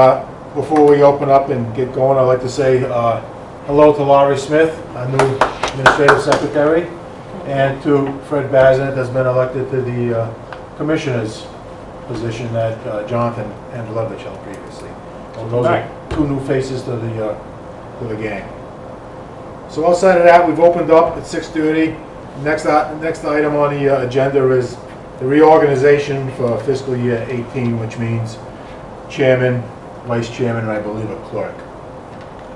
Before we open up and get going, I'd like to say hello to Laurie Smith, our new administrative secretary, and to Fred Bazant, that's been elected to the commissioner's position that Jonathan Andrelevich held previously. So those are two new faces to the gang. So outside of that, we've opened up at 6:30. Next item on the agenda is the reorganization for fiscal year 18, which means chairman, vice chairman, and I believe a clerk.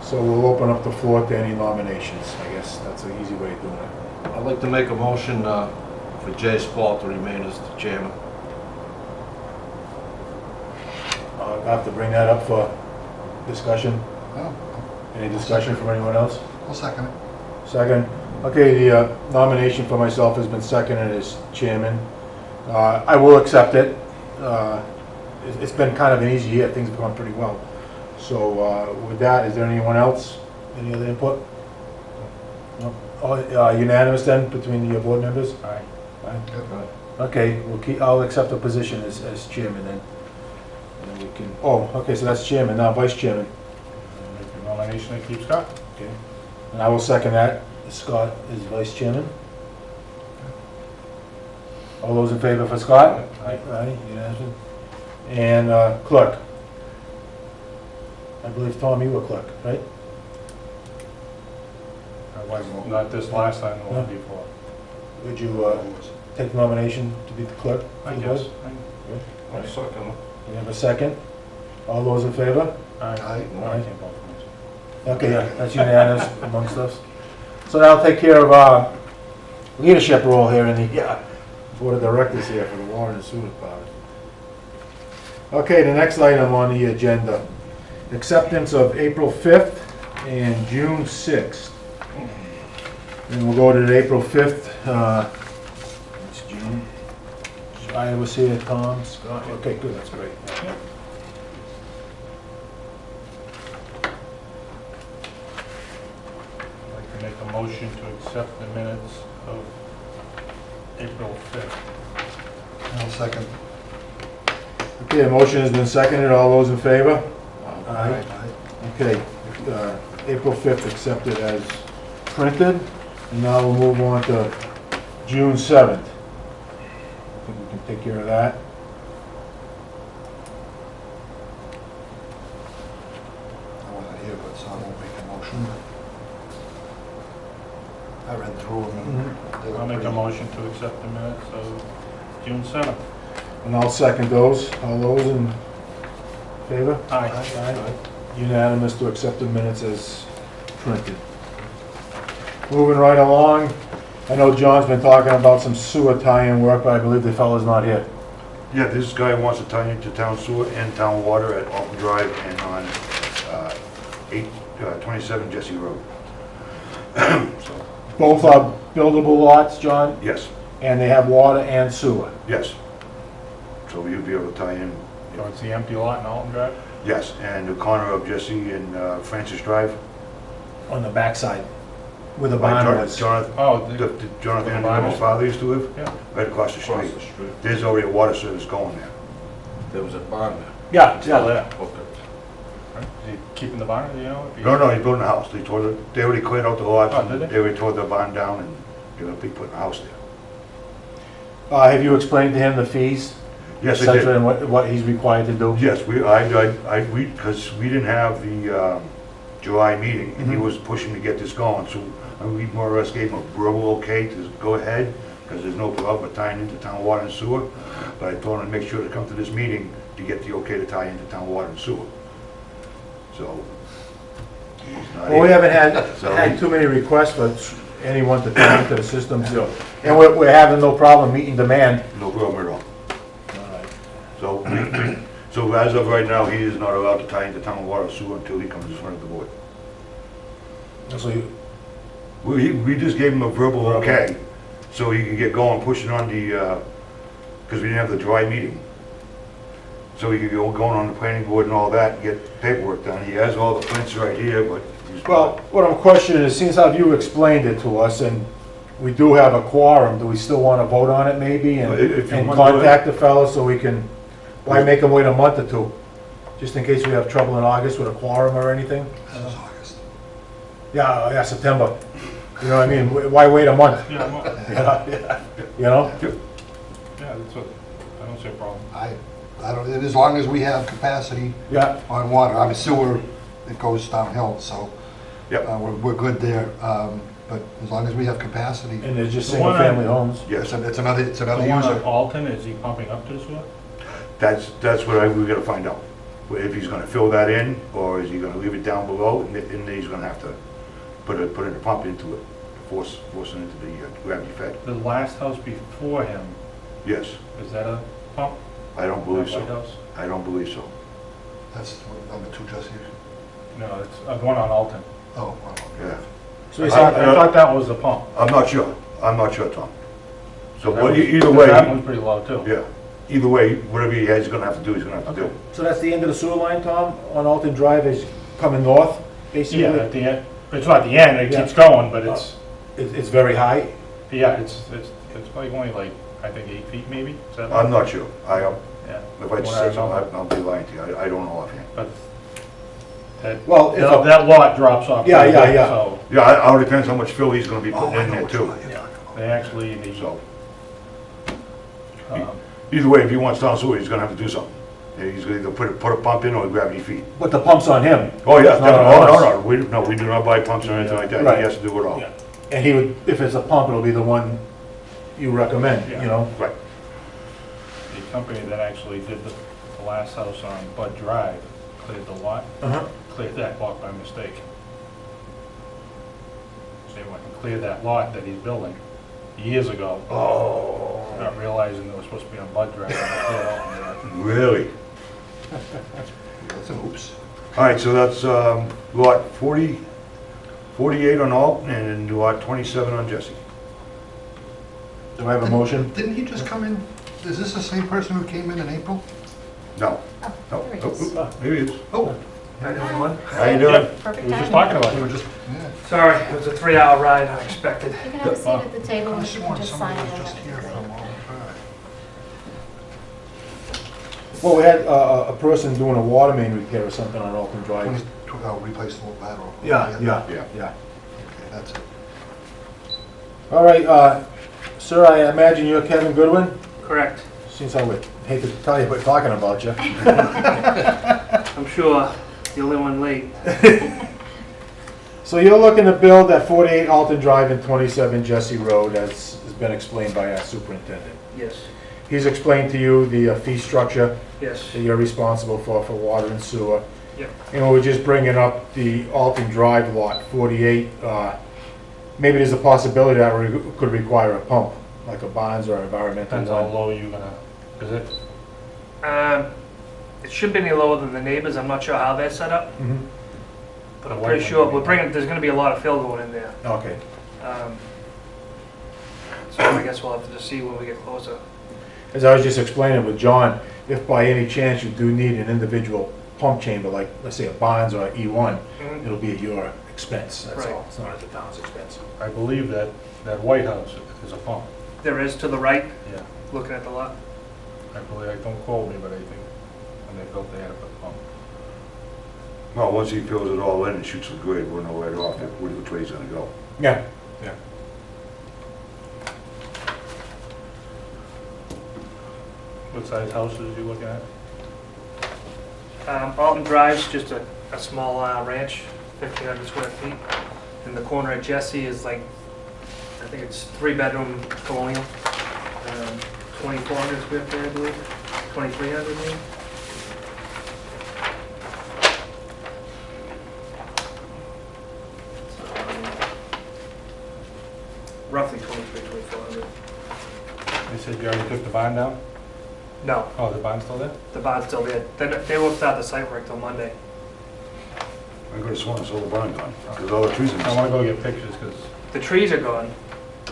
So we'll open up the floor to any nominations. I guess that's an easy way of doing it. I'd like to make a motion for Jay Spall to remain as the chairman. I'll have to bring that up for discussion. Oh, Any discussion from anyone else? I'll second it. Second. Okay, the nomination for myself has been seconded as chairman. I will accept it. It's been kind of an easy year. Things have gone pretty well. So with that, is there anyone else? Any other input? No? Unanimous then between the board members? Aye. Aye. Okay, I'll accept the position as chairman then. And we can, okay, so that's chairman, now vice chairman. Make the nomination to keep Scott. Okay. And I will second that. Scott is vice chairman. All those in favor for Scott? Aye. Aye, unanimous. And clerk. I believe, Tom, you were clerk, right? I wasn't, not this last time, the one before. Would you take the nomination to be the clerk? I for the guess. board? I'll second it. You have a second? All those in favor? Aye. Aye. No, I can't vote for myself. Okay, yeah, that's unanimous amongst us. So that'll take care of our leadership role here in the board of directors here for the water and sewer department. Okay, the next item on the agenda, acceptance of April 5th and June 6th. And we'll go to the April 5th, it's June. I was here, Tom, Scott, okay, good, that's great. I'd like to make a motion to accept the minutes of April 5th. I'll second. Okay, a motion has been seconded, all those in favor? Aye. Okay, April 5th accepted as printed, and now we'll move on to June 7th. I think we can take care of that. I wasn't here, but so I won't make a motion. I read through them and they were I'll make a pretty- motion to accept the minutes of June 7th. And I'll second those. All those in favor? Aye. Aye. Unanimous to accept the minutes as printed. Moving right along, I know John's been talking about some sewer tie-in work, but I believe the fellow's not here. Yeah, this guy wants to tie into town sewer and town water at Alton Drive and on 27 Jesse Road. So, Both are buildable lots, John, yes, and they have water and sewer. yes. So you'd be able to tie in, So it's the empty lot in Alton Drive? yes, and the corner of Jesse and Francis Drive. On the backside, where the By barn was. Jonathan, Oh, Jonathan the barn and his is- father used to live, yeah. right across the Across street. the street. There's already a water service going there. There was a barn there. Yeah, Still yeah. there. Okay. Right. Is he keeping the barn, do you know? If he- No, he's building a house. They already cleared out the lots. Oh, and did they? They already tore the barn down and they're gonna be putting a house there. Have you explained to him the fees? Yes, I et did. cetera, and what he's required to do? Yes, because we didn't have the July meeting, and he was pushing to get this going, so we more or less gave him a verbal okay to go ahead, because there's no problem with tying into town water and sewer, but I told him to make sure to come to this meeting to get the okay to tie into town water and sewer. So. he's not Well, we here. haven't had too many requests for anyone to tie into the system, so, and we're having no problem meeting demand. No problem at all. So, so as of right now, he is not allowed to tie into town water or sewer until he comes in front of the board. So you- We just gave him a verbal okay, so he can get going, pushing on the, because we didn't have the July meeting. So he could go going on the planning board and all that, and get paperwork done. He has all the prints right here, but he's. Well, what I'm questioning is, since how you explained it to us, and we do have a quorum, do we still want to vote on it maybe? If you And want to do it. contact the fellow so we can, why make him wait a month or two? just in case we have trouble in August with a quorum or anything. This is August. Yeah, September. You know what I mean? Why wait a month? Yeah, I'm, You know? yeah, that's what, I don't see a problem. I don't, as long as we have capacity Yeah, on water, I mean sewer, it goes downhill, so Yep. we're good there. But as long as we have capacity, and they're just The one single-family homes. Yes, it's another The one on user. Alton, is he pumping up to the sewer? that's what we gotta find out. If he's gonna fill that in, or is he gonna leave it down below, and then he's gonna have to put in a pump into it, force it into the gravity fed. The last house before him, Yes, is that a pump? I don't believe That White so. house? I don't believe so. That's number 2, Jesse. No, it's the one on Alton. Oh, well, Yeah, So I he's thought that was the pump. I'm not sure, Tom. So That but was- either That way, one's pretty low too. yeah, either way, whatever he has, he's gonna have to do, he's gonna have to do. So that's the end of the sewer line, Tom, on Alton Drive, is coming north, basically? Yeah, at the end, it's not the end, it Yeah. keeps going, but it's, It's very high? yeah, it's like only like, I think 8 feet maybe, 7? I'm not sure. Yeah. If I just say something, I'll be lying to you. I don't know offhand. But Well, if a- that lot drops off. Yeah, pretty yeah, good, yeah. So Yeah, it all depends how much fill he's gonna be Oh, putting I in know there which too. one you're talking about. they actually, the, So, um, either way, if he wants down sewer, he's gonna have to do something. And he's gonna either put a pump in or gravity feed. but the pump's on him. Oh, yeah, It's not on definitely. us. No, we do not buy pumps or anything like that. Right. He has to do it all. Yeah. And he would, if it's a pump, it'll be the one you recommend, you Yeah. know? Right. the company that actually did the last house on Bud Drive cleared the lot, Uh-huh. cleared that lot by mistake. So they went and cleared that lot that he's building years ago, Oh. not realizing it was supposed to be on Bud Drive. And they cleared Alton Drive. Really? That's an oops. All right, so that's lot 48 on Alton and lot 27 on Jesse. Do I have a motion? Didn't he just come in? Is this the same person who came in April? No. Oh, No. there he Oh, is. oh, Here he is. Oh, How you doing? Perfect We were just timing. talking about we were it. just, yeah. Sorry, it was a 3-hour ride unexpected. You can have a seat at the table I and you sworn can just somebody sign was it. just here from all the Well, we had a person doing a water main repair or something on Alton Drive. Replaced the lateral. Yeah. Okay, that's it. All right, sir, I imagine you're Kevin Goodwin? Correct. Since I would hate to tell you, but talking about you. I'm sure the only one late. So you're looking to build at 48 Alton Drive and 27 Jesse Road, as has been explained by our superintendent. Yes, He's explained to you the fee structure yes. that you're responsible for water and sewer. Yep. And we're just bringing up the Alton Drive lot, 48. Maybe there's a possibility that we could require a pump, like a bonds or environmental Depends how one. low you're gonna, is it, It shouldn't be any lower than the neighbors. I'm not sure how they're set up, Mhm. but The I'm white pretty one sure would we're be- bringing, there's gonna be a lot of fill going in there. Okay. So I guess we'll have to just see when we get closer. As I was just explaining with John, if by any chance you do need an individual pump chamber, like, let's say a bonds or E1, Mhm. it'll be at your expense, that's Right. all. It's not at the town's expense. I believe that White House is a pump. There is to the right, Yeah, looking at the lot. I believe, don't quote me, but I think when they built, they had to put a pump. Well, once he fills it all in and shoots the grid, we'll know right off which way he's gonna go. Yeah. Yeah. What size houses are you looking at? Alton Drive's just a small ranch, 1,500 square feet. And the corner of Jesse is like, I think it's 3-bedroom colonial, 2,400 square feet, I believe, 2,300 maybe. So, roughly 2,400. They said you already took the bond down? No, Oh, the bond's still there? the bond's still there. They won't start the site work till Monday. I could have sworn I saw the barn gone, because all the trees in I wanna this. go get pictures, because The trees are gone,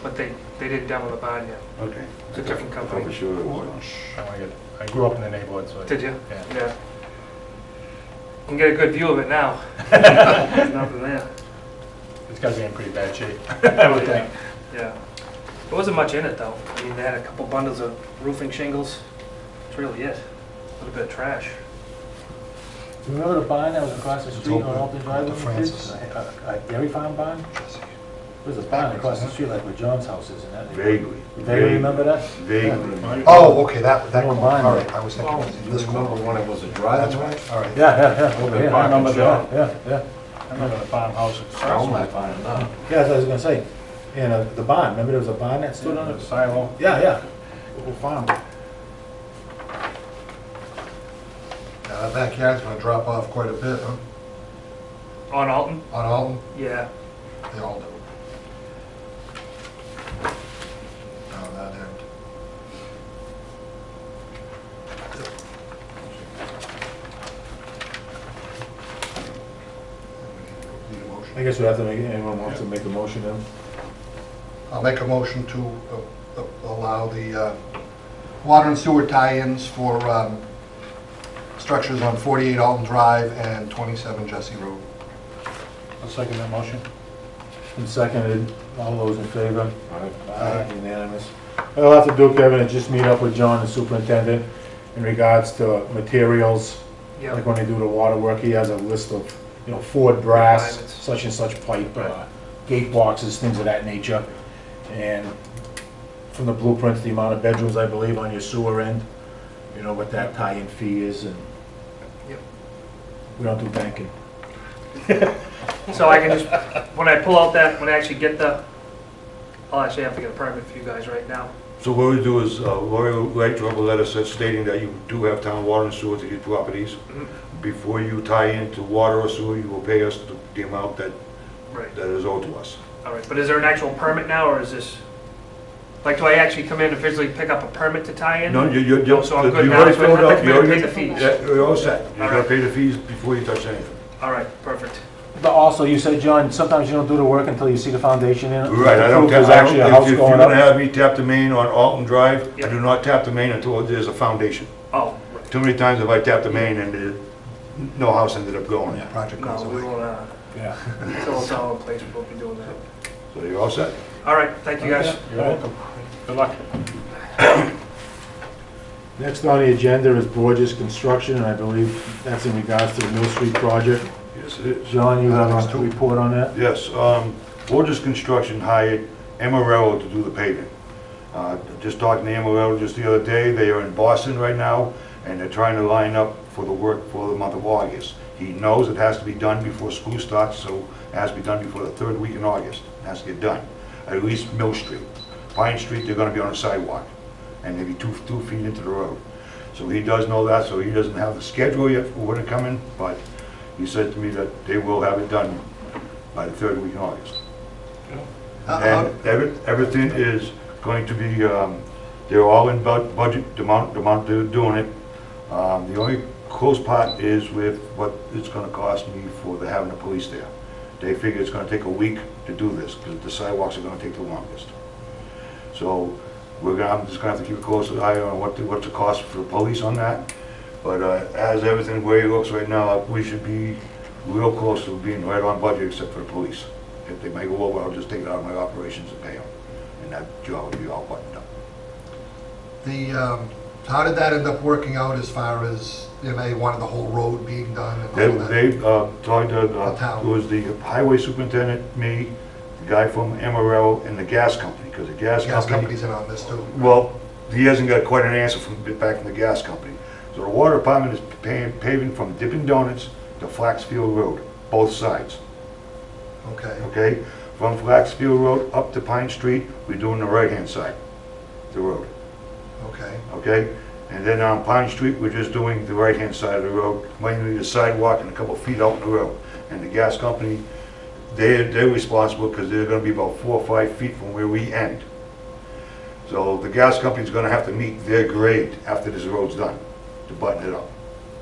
but they didn't demo the barn yet. Okay. It's a different I company. thought for sure it was I wanna get, I grew up in the neighborhood, so. Did you? Yeah. Yeah. You can get a good view of it now. There's nothing there. It's gotta be in pretty bad shape, I would think. Yeah. There wasn't much in it though. I mean, they had a couple bundles of roofing shingles. That's really it. A little bit of trash. You remember the barn that was across the It's street on open. Alton Drive? The with the kids? Francis. A dairy farm barn? Jesse. There's a barn across the street like where John's house is and that. Vaguely. You vaguely remember that? Vaguely. Oh, okay, that No, one, mine, all right. right, I was thinking, Oh, it was you this remember one. when it was a That's driveway? right, all right. Yeah, over here. I remember that. Yeah. I remember the farmhouse across Sound from like it. fine now. Yeah, that's what I was gonna say. And the barn, remember there was a barn that stood on The it? silo. Yeah. Little farm. Yeah, that backyard's gonna drop off quite a bit, huh? On Alton? On Alton, Yeah. they all do. On that end. Need a motion? I guess we have to make, anyone wants to make a motion then? I'll make a motion to allow the water and sewer tie-ins for structures on 48 Alton Drive and 27 Jesse Road. I'll second that motion. And seconded, all those in favor? Aye. Unanimous. What I'll have to do, Kevin, is just meet up with John, the superintendent, in regards to materials. Yep. Like when they do the water work, he has a list of, Ford brass, Requirements. such and such pipe, Right. gate boxes, things of that nature. And from the blueprints, the amount of bedrooms, I believe, on your sewer end, what that tie-in fee is, and Yep. we don't do banking. So I can just, when I pull out that, when I actually get I'll actually have to get a permit for you guys right now. So what we do is, Lori will write you up a letter stating that you do have town water and sewer to these properties. Mhm. Before you tie into water or sewer, you will pay us the amount that Right, is owed to us. all right. But is there an actual permit now, or is this, like, do I actually come in and physically pick up a permit to tie in? No, you're. So I'm good you now, already so I don't filled have out- to you come in and already- pay the fees? Yeah, you're all set. You All gotta right. pay the fees before you touch anything. All right, perfect. But also, you said, John, sometimes you don't do the work until you see the foundation in it. Right, I don't, There's I actually a don't, house if you're going gonna up. have me tap the main on Alton Drive, I Yep. do not tap the main until there's a foundation. Oh, right. Too many times have I tapped the main and no house ended up going The there. project goes No, we away. won't, Yeah. until it's all in place, we won't be doing that. So you're all set? All right, thank you guys. You're welcome. Good luck. Next on the agenda is Borges Construction, and I believe that's in regards to the Mill Street project. Yes, it is. John, you have a report on that? Yes, Borges Construction hired Amarillo to do the paving. Just talking to Amarillo just the other day, they are in Boston right now, and they're trying to line up for the work for the month of August. He knows it has to be done before school starts, so it has to be done before the third week in August. It has to get done, at least Mill Street. Pine Street, they're gonna be on a sidewalk, and maybe two feet into the road. So he does know that, so he doesn't have the schedule yet for when it coming, but he said to me that they will have it done by the third week in August. And everything is going to be, they're all in budget, the amount they're doing it. The only close part is with what it's gonna cost me for having the police there. They figure it's gonna take a week to do this, because the sidewalks are gonna take the longest. So I'm just gonna have to keep a close eye on what's the cost for the police on that. But as everything where it looks right now, we should be real close to being right on budget except for the police. If they may go over, I'll just take it out of my operations and pay them. And that job will be all buttoned up. How did that end up working out as far as, they wanted the whole road being done and all that? They talked to, The town. it was the highway superintendent, me, the guy from Amarillo, and the gas company, because the gas Gas company... company's in on this too. Well, he hasn't got quite an answer back from the gas company. So the water department is paving from Dippin' Donuts to Flaxfield Road, both sides, Okay, okay? From Flaxfield Road up to Pine Street, we're doing the right-hand side, the road, okay. okay? And then on Pine Street, we're just doing the right-hand side of the road, mainly the sidewalk and a couple feet out in the road. And the gas company, they're responsible because they're gonna be about 4 or 5 feet from where we end. So the gas company's gonna have to meet their grade after this road's done, to button it up.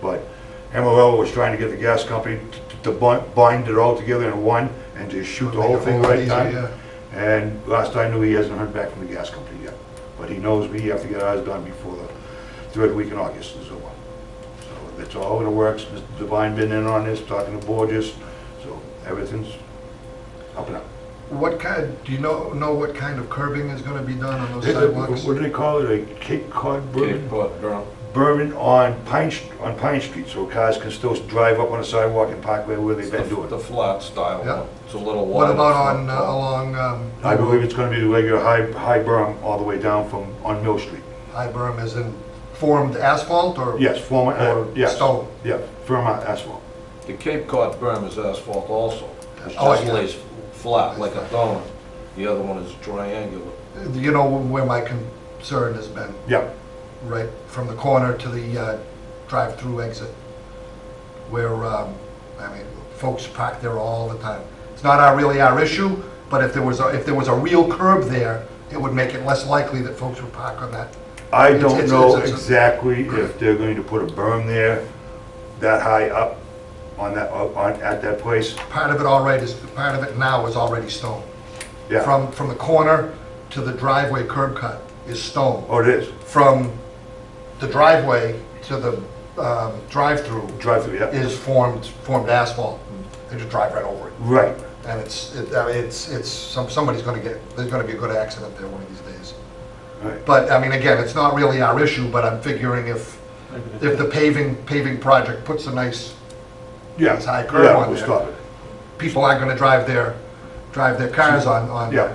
But Amarillo was trying to get the gas company to bind it all together in one and just shoot the whole thing right time. Yeah. And last I knew, he hasn't heard back from the gas company yet. But he knows we have to get ours done before the third week in August is over. So it's all in the works. Mr. Devine been in on this, talking to Borges, so everything's up and up. What kind, do you know what kind of curbing is gonna be done on those sidewalks? What do they call it, a Cape Cod berm? Cape Cod berming on Pine Street, so cars can still drive up on the sidewalk and park where they've been doing The it. flat style Yeah. one. It's a little What wide. about on, along, I believe it's gonna be the regular high berm all the way down on Mill Street. high berm as in formed asphalt or? Yes, former, Or yes. stone? Yeah, firm asphalt. The Cape Cod berm is asphalt also. It Oh, just yeah. lays flat like a donut. The other one is triangular. You know where my concern has been, Yeah, right from the corner to the drive-through exit, where, I mean, folks park there all the time. It's not really our issue, but if there was a real curb there, it would make it less likely that folks would park on that. I It's- don't it's- know it's- exactly if they're going to put a berm there that high up on at that place. Part of it now is already stone. Yeah, From the corner to the driveway curb cut is stone. oh, it is, From the driveway to the drive-through drive-through, yeah. is formed asphalt. They just drive right over it. Right, And somebody's gonna there's gonna be a good accident there one of these days. right. But, I mean, again, it's not really our issue, but I'm figuring if the paving project puts a nice Yeah, It's high curb yeah, on we'll there. stop it. people aren't gonna drive their cars on. Yeah.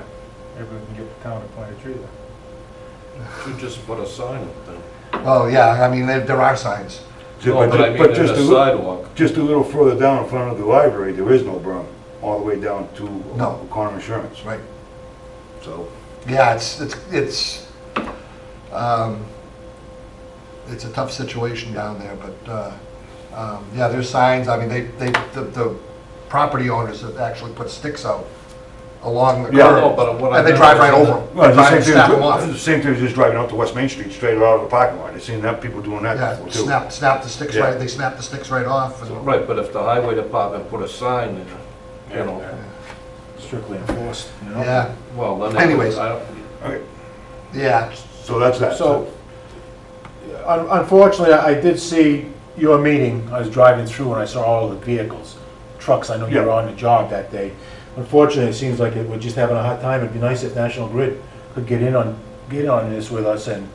Maybe we can get the town to plant a tree there. You just put a sign up there. Well, yeah, I mean, there are signs. No, but I mean, in just the a sidewalk. just a little further down in front of the library, there is no berm, all the way down to No. O'Connor Insurance, Right. so. Yeah, it's a tough situation down there, but, yeah, there's signs, I mean, the property owners have actually put sticks out along the Yeah, curb. no, but what I And they meant drive was right in over the- them. Well, it's Drive and snap them off. the same thing as just driving out to West Main Street, straight out of the parking lot. I've seen that, people doing that Yeah, before too. snap the sticks Yeah. right, they snap the sticks right off. and- Right, but if the highway department put a sign there, you know, Strictly enforced, you know? Yeah, well, then. Anyways. Okay, yeah, so that's that. So, unfortunately, I did see your meeting. I was driving through and I saw all the vehicles, trucks. I know you were Yeah. on the job that day. Unfortunately, it seems like we're just having a hard time. It'd be nice if National Grid could get in on this with us and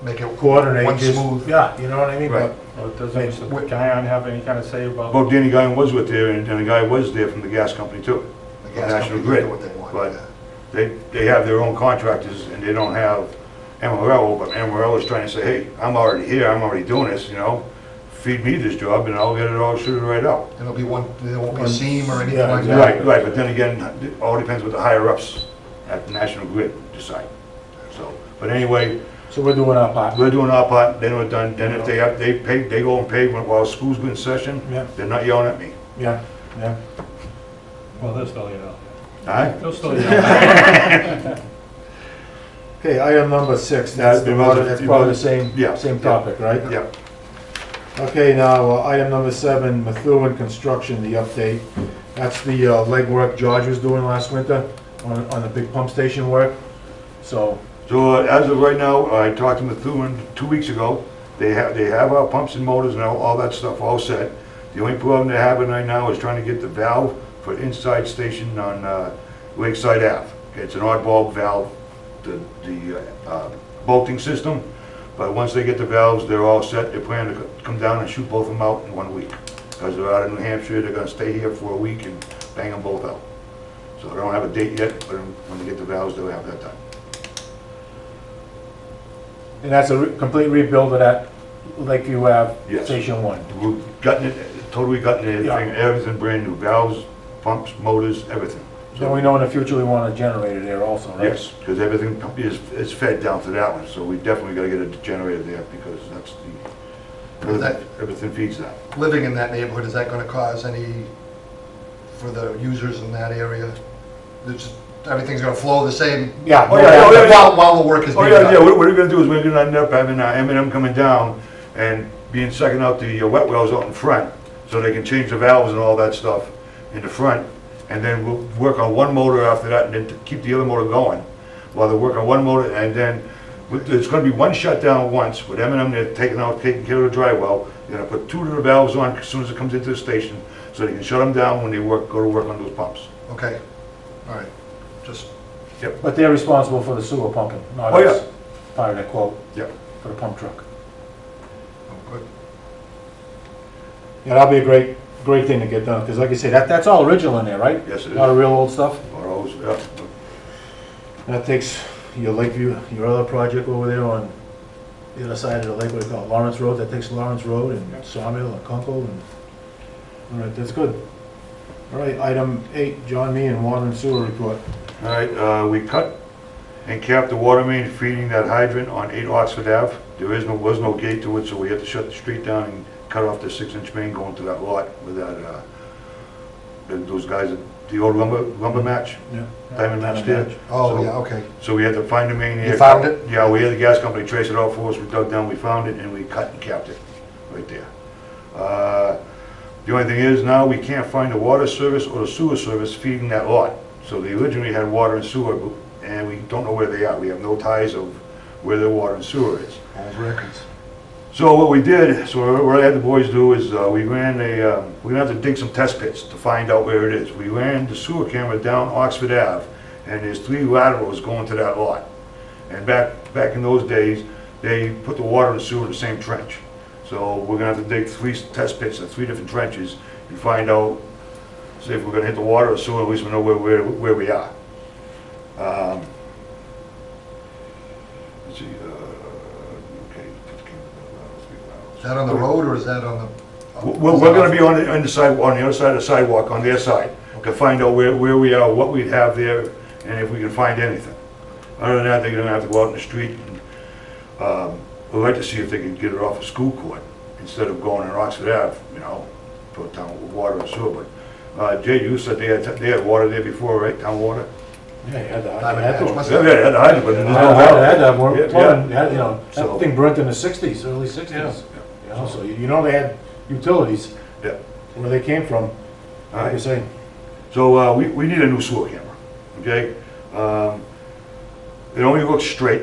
make it coordinate. one just- smooth. Yeah, you know what I mean? Right. Well, doesn't Hey, Mr. Guyon have any kind of say about? Well, Danny Guy was with there, and the guy was there from the gas company too. The gas National company Grid, can do what they want, but yeah. they have their own contractors, and they don't have MRL, but MRL is trying to say, hey, I'm already here, I'm already doing this, you know? Feed me this job, and I'll get it all suited right out. And there won't be a seam or anything Yeah, like that. Right, right, but then again, it all depends what the higher-ups at the National Grid decide. So, but anyway, So we're doing our part. we're doing our part, then we're done, then if they pay, they go and pay while school's in session, Yeah, they're not yelling at me. yeah, yeah. Well, they'll still, you know. All right? They'll still, you know. Okay, item number 6, that's probably the same, Yeah, same yeah. topic, right? Yeah. Okay, now, item number 7, Methuen Construction, the update. That's the legwork George was doing last winter on the big pump station work. So, So as of right now, I talked to Methuen 2 weeks ago. They have our pumps and motors and all that stuff all set. The only problem they're having right now is trying to get the valve for inside station on Lakeside Ave. It's an oddball valve, the bolting system. But once they get the valves, they're all set. They plan to come down and shoot both of them out in 1 week. Because they're out of New Hampshire, they're gonna stay here for a week and bang them both out. So I don't have a date yet, but when they get the valves, they'll have that done. and that's a complete rebuild of that Lakeview Ave Yes. Station 1. We're gutting it, totally gutting everything, Yeah. everything brand new, valves, pumps, motors, everything. Then we know in the future we want a generator there also, right? Yes, because everything is fed down to that one, so we definitely gotta get a generator there, because that's everything feeds that. Living in that neighborhood, is that gonna cause any, for the users in that area? Everything's gonna flow the same? Yeah. Oh, yeah, oh, yeah. While the work is Oh, being yeah, done? yeah, what we're gonna do is we're gonna end up having M&M coming down and being sucking out the wet wells out in front, so they can change the valves and all that stuff in the front, and then we'll work on one motor after that, and then to keep the other motor going, while they work on one motor, and then it's gonna be one shutdown once, with M&M, they're taking care of the dry well, they're gonna put 2 of the valves on as soon as it comes into the station, so they can shut them down when they go to work on those pumps. Okay, all right, just, But they're responsible for the sewer pumping, not Oh, yeah. us, part of that quote Yeah. for the pump truck. Yeah, that'll be a great thing to get done, because like I say, that's all original in there, right? Yes, it A lot of is. real old stuff. Or those, yeah. That takes your Lakeview, your other project over there on the other side of the lake, what do you call it, Lawrence Road, that takes Lawrence Road and Sawmill and Kunkel and, all right, that's good. All right, item 8, John Meehan, Water and Sewer Report. All right, we cut and capped the water main feeding that hydrant on 8 Oxford Ave. Was no gate to it, so we had to shut the street down and cut off the 6-inch main going to that lot with that, those guys, the old lumber match, Yeah. diamond match there. Oh, So- yeah, okay. So we had to find the main here. You found it? Yeah, we had the gas company trace it out for us, we dug down, we found it, and we cut and capped it, right there. The only thing is, now we can't find the water service or the sewer service feeding that lot. So they originally had water and sewer, and we don't know where they are. We have no ties of where their water and sewer is. Old records. So what we did, so what I had the boys do is, we ran we're gonna have to dig some test pits to find out where it is. We ran the sewer camera down Oxford Ave, and there's 3 laterals going to that lot. And back in those days, they put the water and sewer in the same trench. So we're gonna have to dig 3 test pits at 3 different trenches and find out, see if we're gonna hit the water or sewer, at least we know where we are. Let's see, okay. Is that on the road or is that on the? We're gonna be on the sidewalk, on the other side of the sidewalk, on their side, to find out where we are, what we have there, and if we can find anything. Other than that, they're gonna have to go out in the street, and, we'd like to see if they can get it off a school court, instead of going in Oxford Ave, you know, to a town with water and sewer, but, Jay, you said they had water there before, right, town water? Yeah, you had the, Diamond had to. Match must Yeah, have- they had the hydrant, but there's no Had water. to have more Yeah, plumbing, yeah. you know, So- that thing burnt in the 60s, early 60s. You know, so you know they had utilities, Yeah. where they came from, All like I right. say. So, we need a new sewer camera, okay? It only looks straight,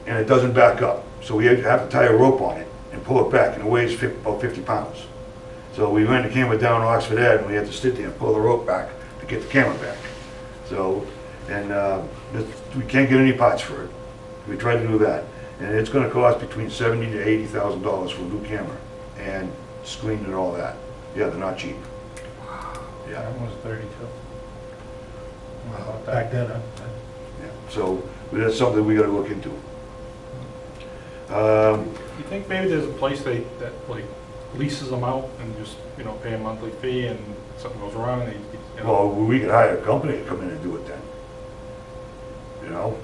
and it doesn't back up. So we have to tie a rope on it and pull it back, and it weighs about 50 pounds. So we ran the camera down Oxford Ave, and we had to sit there and pull the rope back to get the camera back. So, and we can't get any parts for it. We tried to do that, and it's gonna cost between $70,000 to $80,000 for a new camera, and screen and all that. Yeah, they're not cheap. Yeah. That was 32. What about that? Back then, huh? Yeah, so that's something we gotta look into. You think maybe there's a place that like leases them out and just, you know, pay a monthly fee and something goes wrong, they, you know? Well, we could hire a company to come in and do it then. You know?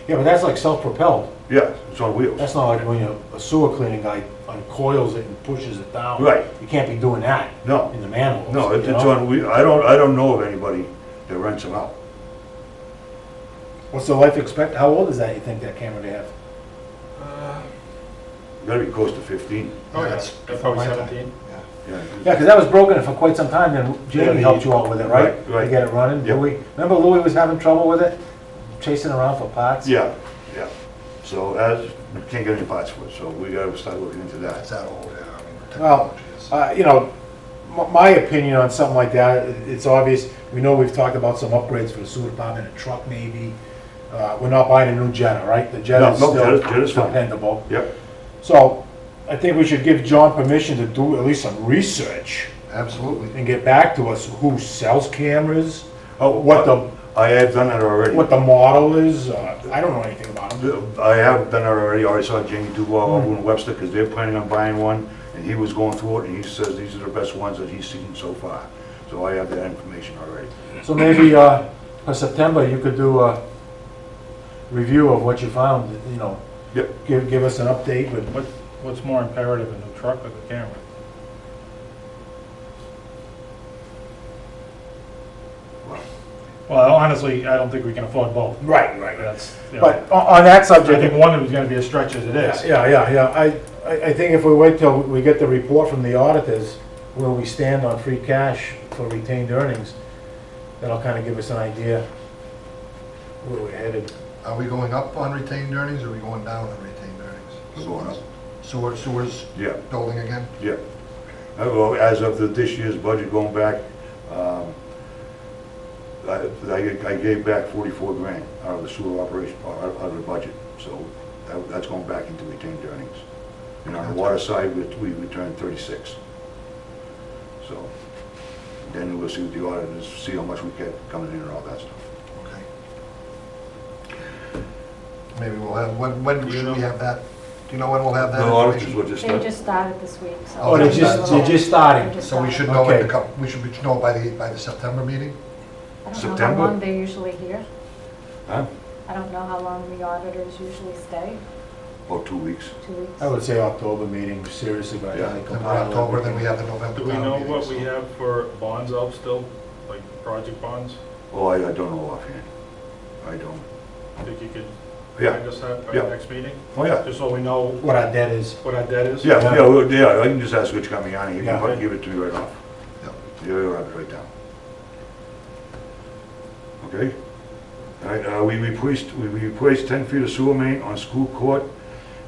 Yeah, but that's like self-propelled. Yeah, it's on wheels. That's not like when a sewer cleaning guy uncoils it and pushes it down. Right. You can't be doing that No, in the manholes. no, it's you know? on, I don't know of anybody that rents them out. What's the life expect, how old is that, you think, that camera they have? Gotta be close to 15. Oh, yeah, That's that's probably my time. 17. Yeah. Yeah. Yeah, because that was broken for quite some time, then Jamie Yeah. helped you out with it, right? Right. To get it running, Yep. Louis, remember Louis was having trouble with it? Chasing around for parts? Yeah, yeah. So we can't get any parts for it, so we gotta start looking into that. That's that old, yeah, I mean, Well, technology is. You know, my opinion on something like that, it's obvious, we know we've talked about some upgrades for the sewer department, a truck maybe. We're not buying a new Jetta, right? The Jetta's No, still Jetta's fine. dependable. Yep, So, I think we should give John permission to do at least some research Absolutely. and get back to us who sells cameras, oh, I have done that already. what the model is, I don't know anything about them. I have done that already, I already saw Jamie Duval over in Webster, because they're planning on buying one, and he was going through it, and he says these are the best ones that he's seen so far. So I have that information already. So maybe, for September, you could do a review of what you found, you know. Yep. Give us an update with What's more imperative, a new truck or the camera? Well, honestly, I don't think we can afford both. Right. That's, you know, But on that I subject, think one is gonna be a stretch as it is. yeah, I think if we wait till we get the report from the auditors, where we stand on free cash for retained earnings, that'll kind of give us an idea where we're headed. Are we going up on retained earnings or are we going down on retained earnings? We're going up. Sewers Yeah, building again? yeah. Well, as of this year's budget going back, I gave back 44 grand out of the sewer operation, out of the budget. So that's going back into retained earnings. And on the water side, we returned 36. So, then we'll see with the auditors, see how much we get coming in and all that stuff. Okay. Maybe we'll have, when You should know- we have that? Do you know when we'll have that The auditors information? will just, They just started this week, so. Oh, they're just starting. They're just So we starting. should know in Okay. a couple, we should know by the September meeting? I don't know September? how long they're usually here. huh? I don't know how long the auditors usually stay, About 2 weeks. 2 weeks. I would say October meeting, seriously, by the time they Then by compile October, then we everything. have the November Do we town know meeting, what so- we have for bonds out still, like project bonds? Oh, I don't know offhand. I don't. Think you could Yeah. find us that by Yeah. the next meeting? Oh, yeah. Just so we know What our debt is. what our debt is? Yeah, Yeah. yeah, I can just ask Rich Camiani, he Yeah. can give it to you right off. Yep. You'll have it right down. Okay? All right, we replaced 10 feet of sewer main on School Court,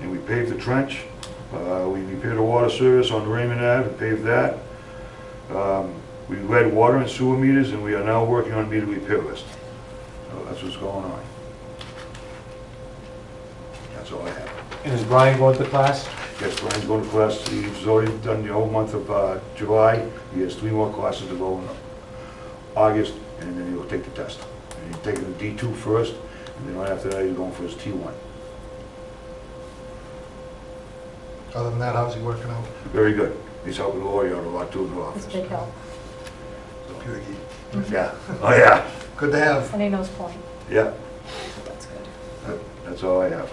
and we paved the trench. We repaired the water service on Raymond Ave and paved that. We read water and sewer meters, and we are now working on meter repair list. So that's what's going on. That's all I have. And is Brian going to class? Yes, Brian's going to class, he's already done the whole month of July. He has 3 more classes to go in August, and then he'll take the test. And he's taking the D2 first, and then right after that, he's going for his T1. Other than that, how's he working out? Very good. He's helping the lawyer out a lot too in the It's office. a big help, Good. Yeah, oh yeah, Good to have. and he knows point, yeah, so that's good. that's all I have.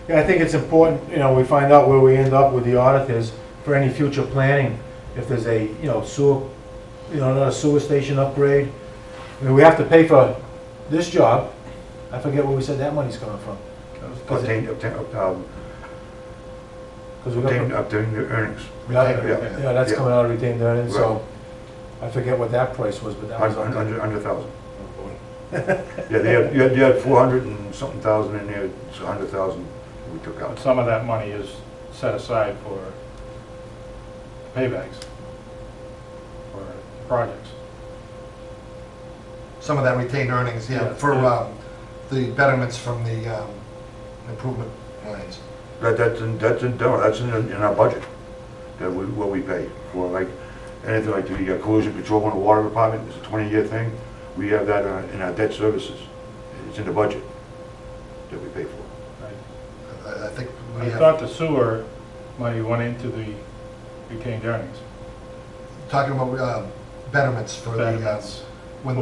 Yeah, I think it's important, we find out where we end up with the auditors for any future planning. If there's a, sewer, another sewer station upgrade. I mean, we have to pay for this job. I forget where we said that money's coming from. Obtain Because we got, the earnings. yeah, that's Yeah. coming out of retained earnings, so I forget what that price was, but that was. Under 100,000. Yeah, you had 400 and something thousand in there, so 100,000 we took But out. some of that money is set aside for paybacks, for projects. Some of that retained earnings, yeah, Yeah, for yeah. the betterments from the improvement plans. That's in our budget, what we pay for, like, anything like the collision control in the water department, it's a 20-year thing. We have that in our debt services. It's in the budget that we pay for. I think I we have, thought the sewer money went into the retained earnings. talking about betterments for the, Betterments. when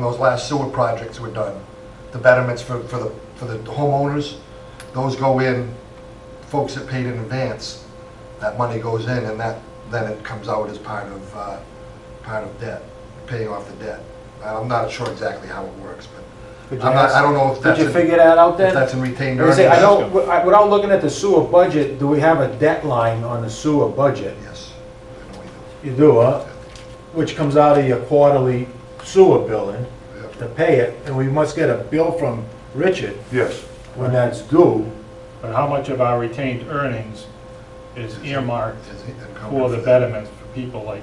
those last sewer projects were done, the betterments for the homeowners, those go in, folks that paid in advance, that money goes in, and then it comes out as part of debt, paying off the debt. I'm not sure exactly how it works, but Could you I don't know if Did that's, you in- figure that out if then? that's in retained Like I earnings. say, I know, without looking at the sewer budget, do we have a debt line on the sewer budget? Yes, I know we You do, huh? Which comes out of your quarterly sewer billing do. Yep. to pay it, and we must get a bill from Richard Yes, when that's due. But how much of our retained earnings is earmarked Is it encumbered for the that? betterment for people like,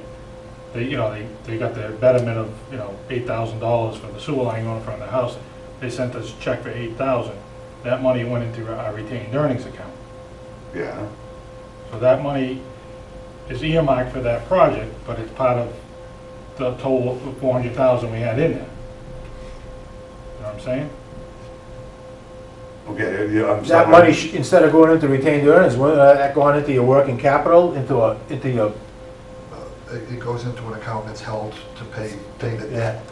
they got their betterment of, $8,000 for the sewer line going in front of the house. They sent us a check for $8,000. That money went into our retained earnings account. yeah. So that money is earmarked for that project, but it's part of the total of 400,000 we had in there. You know what I'm saying? Okay, yeah, I'm That sorry. money, instead of going into retained earnings, wouldn't that going into your working capital, into your, It goes into an account that's held to pay the Yeah. debt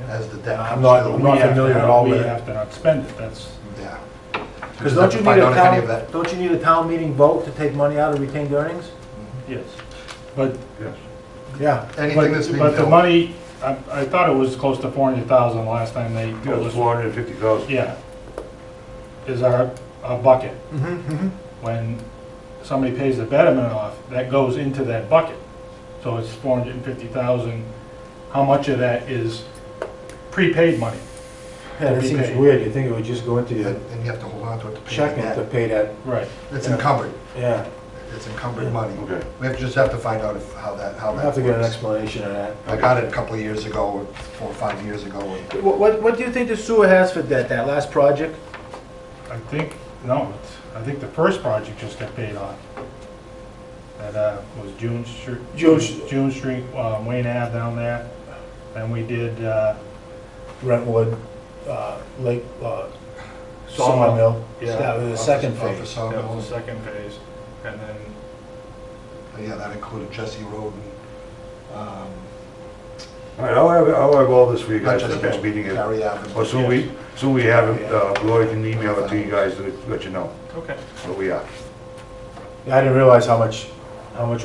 as the debt I'm comes not- due. I'm not familiar at all with We it. have to not spend it, that's, Yeah. because Just don't have you to need find a out if any of that- don't you need a town meeting vote to take money out of retained earnings? yes. But Yes. Yeah. Anything that's being But the billed. money, I thought it was close to 400,000 last time they Yeah, told it's us. 450,000. Yeah, is our bucket. Mm-hmm. When somebody pays the betterment off, that goes into that bucket. So it's 450,000. How much of that is prepaid money? Yeah, that To be seems paid. weird, you think it would just go into your And you have to hold on to it to pay the checking to debt. pay that, Right. It's Yeah. encumbered. yeah. It's encumbered money. Okay. We just have to find out how that I'll have to get an works. explanation of that. I got it a couple of years ago, or 4 or 5 years ago. and What do you think the sewer has for debt, that last project? I think No, I think the first project just got paid off. That was June Street. June Street, Wayne Ave down there. Then we did Brentwood, Lake, Sawmill. Yeah. That was the second Off the phase. That Sawmill. was the second phase. And then, Yeah, that included Jesse Road and, All right, I'll have all this for you guys at the Manchester next meeting. Gary Avenue. Or soon we have it, Lloyd can email it to you guys to let you know okay. what we are. Yeah, I didn't realize how much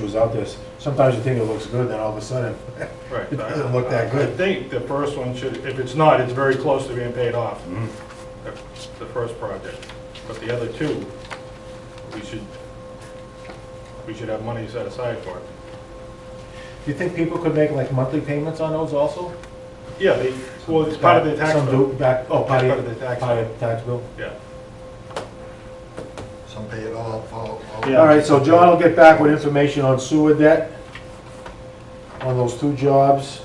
was out there. Sometimes you think it looks good, then all of a sudden, Right. it doesn't look that I good. think the first one should, if it's not, it's very close to being paid off, Mhm. the first project. But the other two, we should have money set aside for it. Do you think people could make like monthly payments on those also? Yeah, well, it's part of the tax Some bill. do back, oh, part Part of of the tax part of the tax bill? Yeah. Some pay it all. Yeah. All right, so John will get back with information on sewer debt on those two jobs.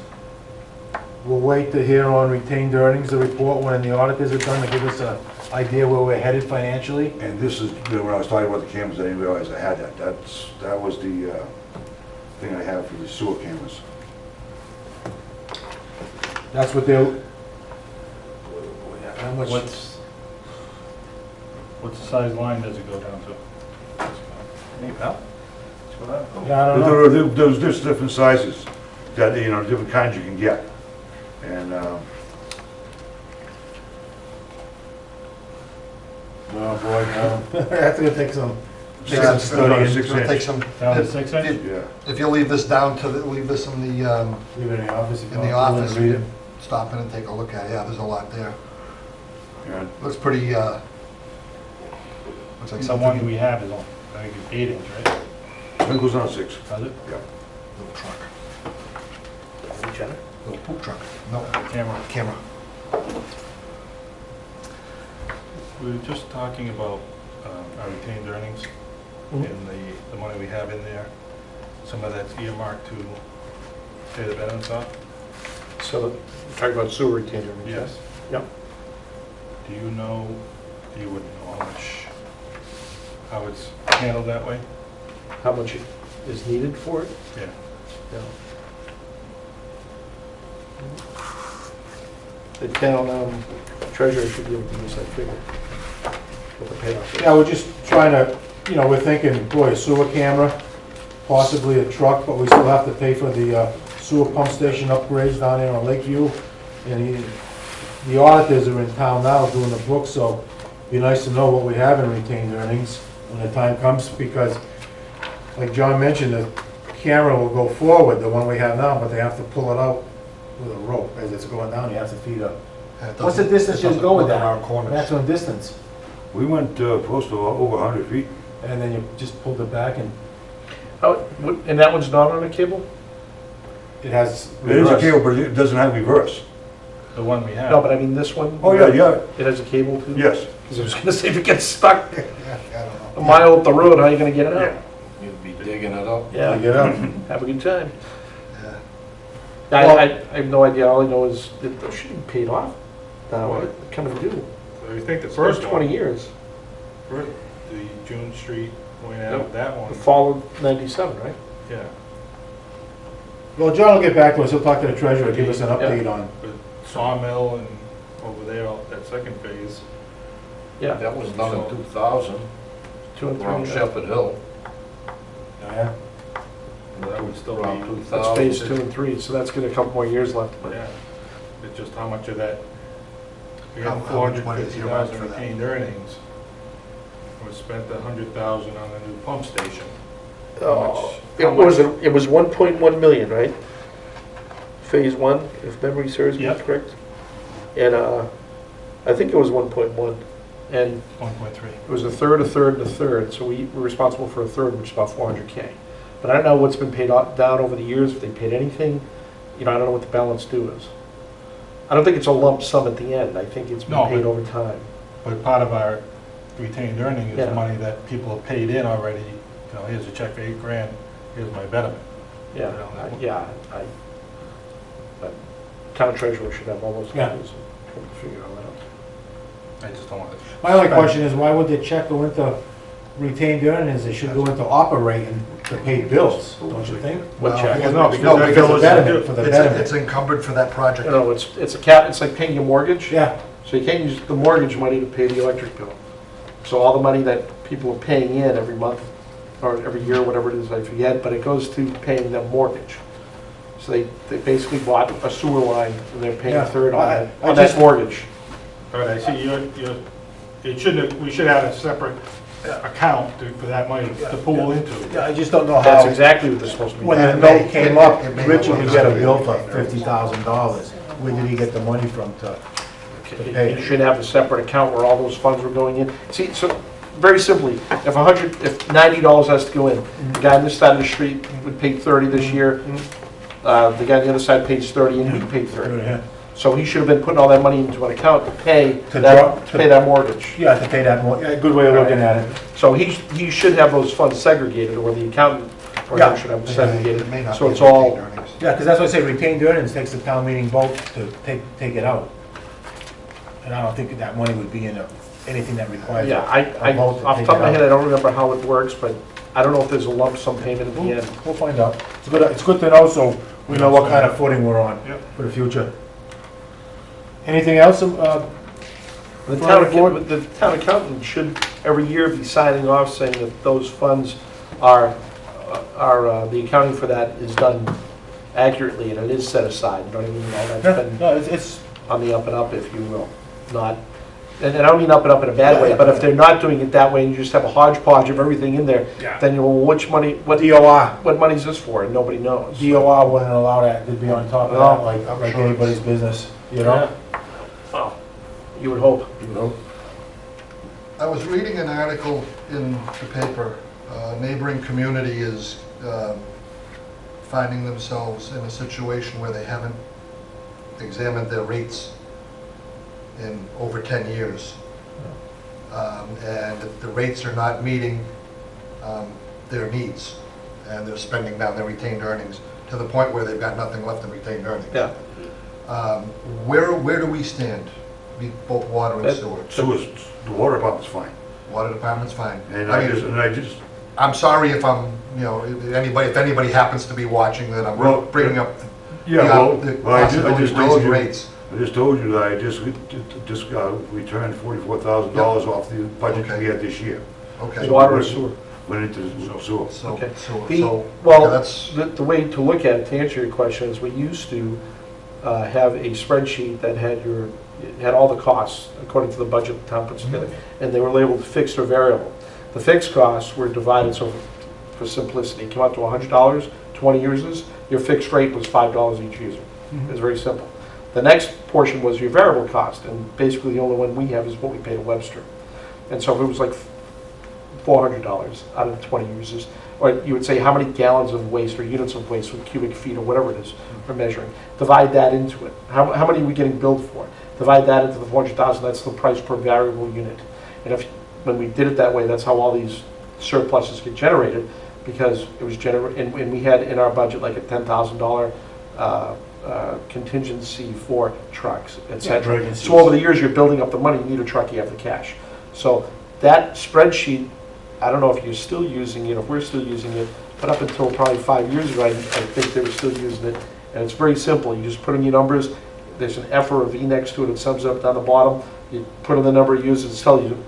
We'll wait to hear on retained earnings, the report when the auditors are done to give us an idea where we're headed financially. And this is, when I was talking about the cameras, I didn't realize I had that. That was the thing I have for the sewer cameras. That's what they'll, how much? What's the size line does it go down to? Yeah, I don't know. There's just different sizes that, different kinds you can get. And, Oh, boy, no. That's gonna take some Yeah, it's studying. gonna 6 take inch. some, Down to 6 inch? yeah. if you leave this down to, leave this in the, Leave it in the office. if you in the want to office, read you it. can stop in and take a look at it. Yeah, there's a lot there. And Looks pretty, looks like The something. one we have is on, I think it's 8 inch, right? it goes down 6. Does it? Yeah. Little truck. Little poop truck. No, Camera. camera. We were just talking about our retained earnings and the money we have in there. Some of that's earmarked to pay the balance off. So, talking about sewer retainer. Yes. Yep. Do you know, you wouldn't know how it's handled that way? How much is needed for it? Yeah. Yeah. The town treasurer should be able to give us that figure. What the payoff is. Yeah, we're just trying to, we're thinking, boy, a sewer camera, possibly a truck, but we still have to pay for the sewer pump station upgrades down there on Lakeview. And the auditors are in town now doing the books, so it'd be nice to know what we have in retained earnings when the time comes, because, like John mentioned, the camera will go forward, the one we have now, but they have to pull it out with a rope as it's going down. You have to feed up. What's the distance you go with that? Our corners. Maximum distance. We went close to over 100 feet. And then you just pulled it back and And that one's not on a cable? it has It is a reverse. cable, but it doesn't have reverse. The one we have? No, but I mean this one? Oh, yeah, It has a cable too? yes. Because I was gonna say, if it gets stuck I don't know. a mile up the road, how are you gonna get it out? You'd be digging it up. You Yeah, get up. have a good time. Yeah. I have no idea, all I know is that those should be paid off. Now, what kind of do? I think the First first 20 one, years, the June Street, going out, Yep. that the one, fall of 97, right? yeah. Well, John will get back to us, he'll talk to the treasurer, give us an update on. But Sawmill and over there, that second phase, Yeah, That was done in 2000, 2 and 3. around Shepherd Hill, Yeah. that would still around be, 2000. That's phase 2 and 3, so that's got a couple more years left, but yeah. It's just how much of that, we How have much money is earmarked 450,000 for that? retained earnings. We spent 100,000 on the new pump station. Oh, How much- it was 1.1 million, right? Phase 1, if memory serves me Yep. correct. And I think it was 1.1. And 1.3. it was a third, a third, and a third, so we were responsible for a third, which is about 400K. But I don't know what's been paid down over the years, if they paid anything. I don't know what the balance due is. I don't think it's a lump sum at the end. I think it's been No, paid but- over time. But part of our retained earning is Yeah. money that people have paid in already. Here's a check for $8,000, here's my betterment. Yeah, Yeah. but town treasurer should have all those Yeah. numbers and figure all that out. I just don't want to. My only question is, why would the check go into retained earnings? It should go into operating to pay bills, don't you think? What Well, check? no, No, because because that it's bill a is- betterment, for the betterment. It's encumbered for that project. You know, it's a cap, it's like paying your mortgage. Yeah, So you can't use the mortgage money to pay the electric bill. So all the money that people are paying in every month, or every year, whatever it is, I forget, but it goes to paying their mortgage. So they basically bought a sewer line, and they're paying Yeah, a third on it, I on that just- mortgage. All right, I see it shouldn't, we should have a separate account for that money to pool into. yeah, I just don't know That's how, exactly what they're supposed to be when doing. the note came up, It may Richard not would get a be bill for retained earnings. $50,000. Where did he get the money from to? You should have a separate account where all those funds were going in. See, so, very simply, if $90 has to go in, the guy on this side of the street would pay 30 this year, the guy on the other side pays 30, and he paid 30. So he should have been putting all that money into an account to pay To that, drop- to pay that mortgage. Yeah, to pay that more, yeah, good way of looking at it. So he should have those funds segregated, or the accountant or Yeah. him should have them It segregated. may not So be it's all, retained earnings. Yeah, because that's what I say, retained earnings takes the town meeting vote to take it out. And I don't think that money would be in anything that requires yeah, a vote to off the take top it of my head, I out. don't remember how it works, but I don't know if there's a lump sum payment at the end. We'll find out. It's good to know, so we know what kind of footing we're on Yep. for the future. Anything else? The Further town, forward? the town accountant should every year be signing off saying that those funds are, the accounting for that is done accurately and it is set aside. You know what I mean? All that's been No, it's, on the up and up, if you will. Not, and I don't mean up and up in a bad way, but if they're not doing it that way and you just have a hodgepodge of everything in there, Yeah. then you'll, which money, DOR. what money's this for? And nobody knows. DOR wouldn't allow that to be on top of No. that, like sure anybody's business, you know? Well, you would hope. You know? I was reading an article in the paper. A neighboring community is finding themselves in a situation where they haven't examined their rates in over 10 years. And the rates are not meeting their needs, and they're spending down their retained earnings to the point where they've got nothing left in retained earnings. Yeah. Where do we stand, both water and That- sewer? Sewers, the water department's fine. Water department's fine. And I I mean, just, I'm sorry if I'm, if anybody happens to be watching that I'm Well, bringing up yeah, well, the well, I just possibility of told raising you, rates. I just told you that I just returned $44,000 off the budget Okay. we had this year. Okay. Water or sewer? Went into sewer. So, Okay. so, The- so, Well, yeah, that's, the way to look at it, to answer your question, is we used to have a spreadsheet that had it had all the costs according to the budget the town puts together, and they were labeled fixed or variable. The fixed costs were divided, so for simplicity, it came out to $100, 20 users, your fixed rate was $5 each user. It was very simple. The next portion was your variable cost, and basically the only one we have is what we pay to Webster. And so if it was like $400 out of the 20 users, or you would say how many gallons of waste or units of waste with cubic feet or whatever it is we're measuring. Divide that into it. How many are we getting billed for? Divide that into the 400,000, that's the price per variable unit. And when we did it that way, that's how all these surpluses get generated, because it was and we had in our budget like a $10,000 contingency for trucks, etc. emergencies. So over the years, you're building up the money, you need a truck, you have the cash. So that spreadsheet, I don't know if you're still using it, if we're still using it, but up until probably 5 years ago, I think they were still using it. And it's very simple. You just put in your numbers. There's an F or a V next to it. It sums up down the bottom. You put in the number of users. It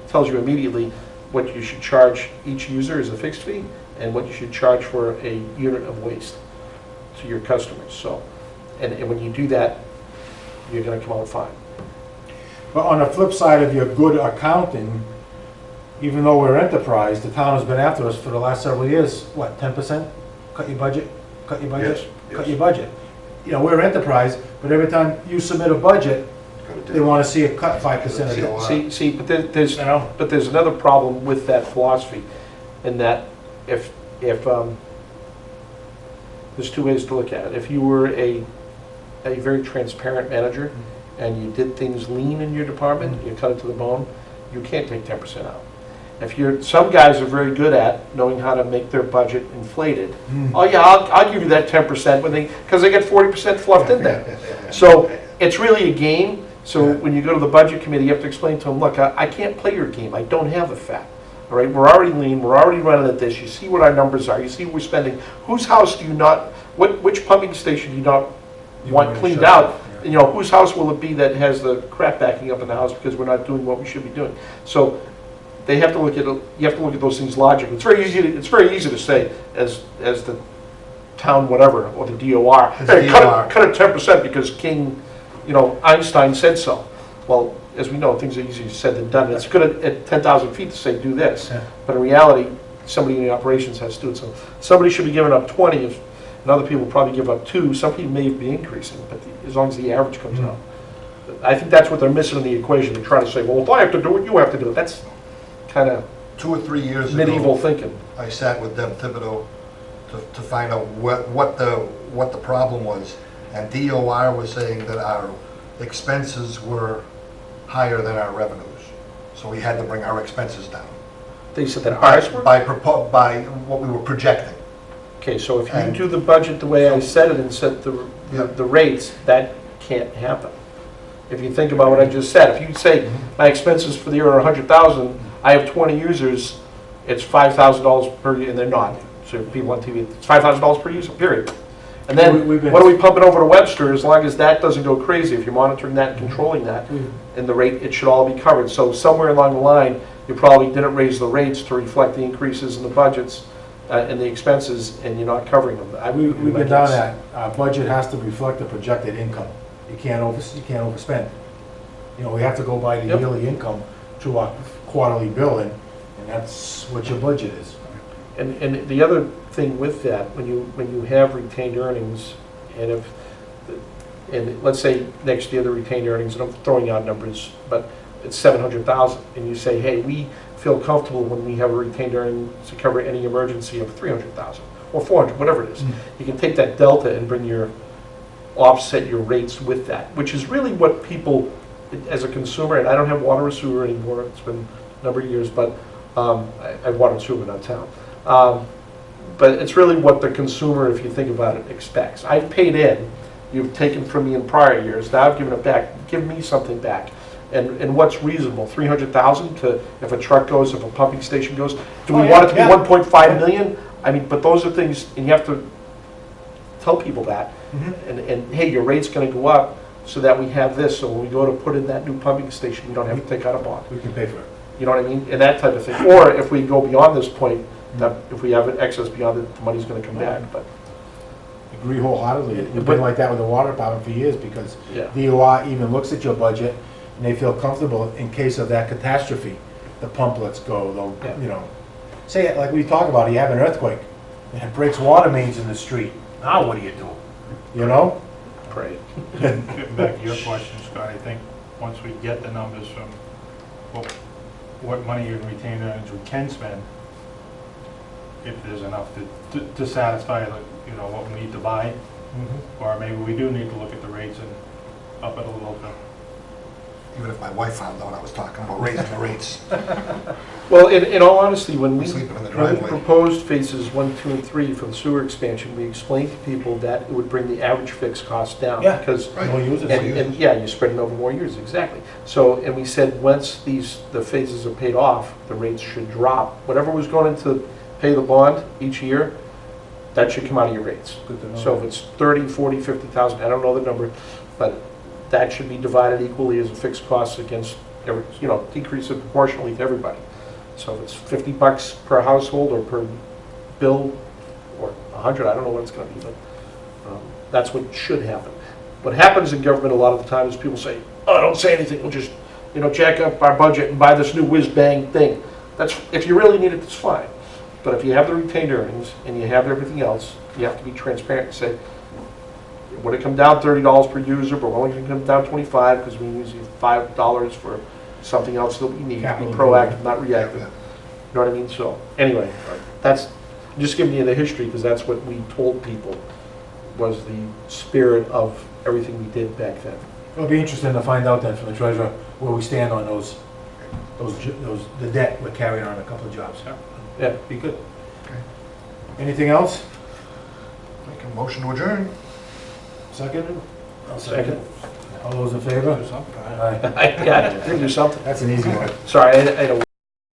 tells you immediately what you should charge each user as a fixed fee and what you should charge for a unit of waste to your customers. So, and when you do that, you're going to come out fine. But on the flip side of your good accounting, even though we're enterprise, the town has been after us for the last several years, what, 10%? Cut your budget, cut your budget, Yes, cut yes. your budget. You know, we're enterprise, but every time you submit a budget, they want to see it cut 5% of it. See, but there's You know? But there's another problem with that philosophy, in that if there's two ways to look at it. If you were a very transparent manager and you did things lean in your department, you cut it to the bone, you can't take 10% out. Some guys are very good at knowing how to make their budget inflated. Oh yeah, I'll give you that 10% because they get 40% fluffed in there. So it's really a game. So Yeah. when you go to the budget committee, you have to explain to them, look, I can't play your game, I don't have the fat. All right, we're already lean, we're already running at this, you see what our numbers are, you see what we're spending. Whose house do you not, which pumping station do you not You want want to cleaned shut out? down, yeah. You know, whose house will it be that has the crap backing up in the house because we're not doing what we should be doing? So they have to look at, you have to look at those things logically. It's very easy to say as the town whatever, or the DOR, As hey, DOR. cut it 10% because King, you know, Einstein said so. Well, as we know, things are easier said than done. It's good at 10,000 feet to say do this, Yeah. but in reality, somebody in the operations has to do it. So somebody should be giving up 20, and other people probably give up 2. Some people may be increasing, but as long as the average comes out. I think that's what they're missing in the equation. They try to say, well, if I have to do it, you have to do it. That's kind of 2 or 3 years ago. medieval thinking. I sat with Deb Thibodeau to find out what the problem was, and DOR was saying that our expenses were higher than our revenues, so we had to bring our expenses down. They said that ours were. By what we were projecting. Okay, so if you And- do the budget the way I said it and set Yeah. the rates, that can't happen. If you think about what I just said, if you say my expenses for the year are 100,000, I have 20 users, it's $5,000 per year, and they're not. So people on TV, it's $5,000 per user, period. And We've then, been- what are we pumping over to Webster, as long as that doesn't go crazy, if you're monitoring that and controlling that, and the rate, it should all be covered. So somewhere along the line, you probably didn't raise the rates to reflect the increases in the budgets and the expenses, and you're not covering them. We've been down that, our budget has to reflect the projected income. You can't overspend. You know, we have to go by the Yep. yearly income to our quarterly billing, and that's what your budget is. And the other thing with that, when you have retained earnings, and let's say next year the retained earnings, and I'm throwing out numbers, but it's 700,000, and you say, hey, we feel comfortable when we have a retained earnings to cover any emergency of 300,000 or 400, whatever it is. You can take that delta and offset your rates with that, which is really what people, as a consumer, and I don't have water or sewer anymore, it's been a number of years, but I have water and sewer in our town. But it's really what the consumer, if you think about it, expects. I've paid in, you've taken from me in prior years, now I've given it back, give me something back. And what's reasonable, 300,000 to, if a truck goes, if a pumping station goes, do we Oh, want it to be yeah. 1.5 million? I mean, but those are things, and you have to tell people that. And hey, your rate's gonna go up so that we have this, so when we go to put in that new pumping station, we don't have to take out a bond. We can pay for it. You know what I mean? And that type of thing. Or if we go beyond this point, that if we have an excess beyond it, the money's gonna come back, but, Agree wholeheartedly. We've But- been like that with the water department for years, because yeah. DOR even looks at your budget, and they feel comfortable in case of that catastrophe. The pump lets go, Yeah. they'll, you know. Say, like we talk about, you have an earthquake, and it breaks water mains in the street. Now what do you do? You know? Pray. Getting back to your question, Scott, I think once we get the numbers from what money in retained earnings we can spend, if there's enough to satisfy, what we need to buy, or maybe we do need to look at the rates and up it a little bit. Even if my wife found out I was talking about raising the rates. Well, in all honesty, when we Sleeping in the when we driveway. proposed phases 1, 2, and 3 for the sewer expansion, we explained to people that it would bring the average fixed cost down. Yeah. Because Right. We'll use it. And yeah, you spread it over more years, exactly. So, and we said, once the phases are paid off, the rates should drop. Whatever was going into pay the bond each year, that should come out of your rates. Good to know. So if it's 30, 40, 50,000, I don't know the number, but that should be divided equally as a fixed cost against, decrease it proportionally to everybody. So if it's $50 per household or per bill, or 100, I don't know what it's gonna be, but that's what should happen. What happens in government a lot of the time is people say, oh, don't say anything, we'll just, jack up our budget and buy this new whiz-bang thing. That's, if you really need it, that's fine. But if you have the retained earnings and you have everything else, you have to be transparent and say, would it come down $30 per user, but we're only gonna come down 25 because we use $5 for something else that we need, to be Capital proactive, not reactive. Yeah. You know what I mean? So, anyway, I'm just giving you the history because that's what we told people was the spirit of everything we did back then. It'll be interesting to find out then from the treasurer where we stand on the debt we're carrying on a couple of jobs. Yeah. Be good. Okay. Anything else? Make a motion to adjourn. Second? I'll Second. All those in favor? Do something. Aye. Yeah, we can do something. That's an easy one. Sorry, I don't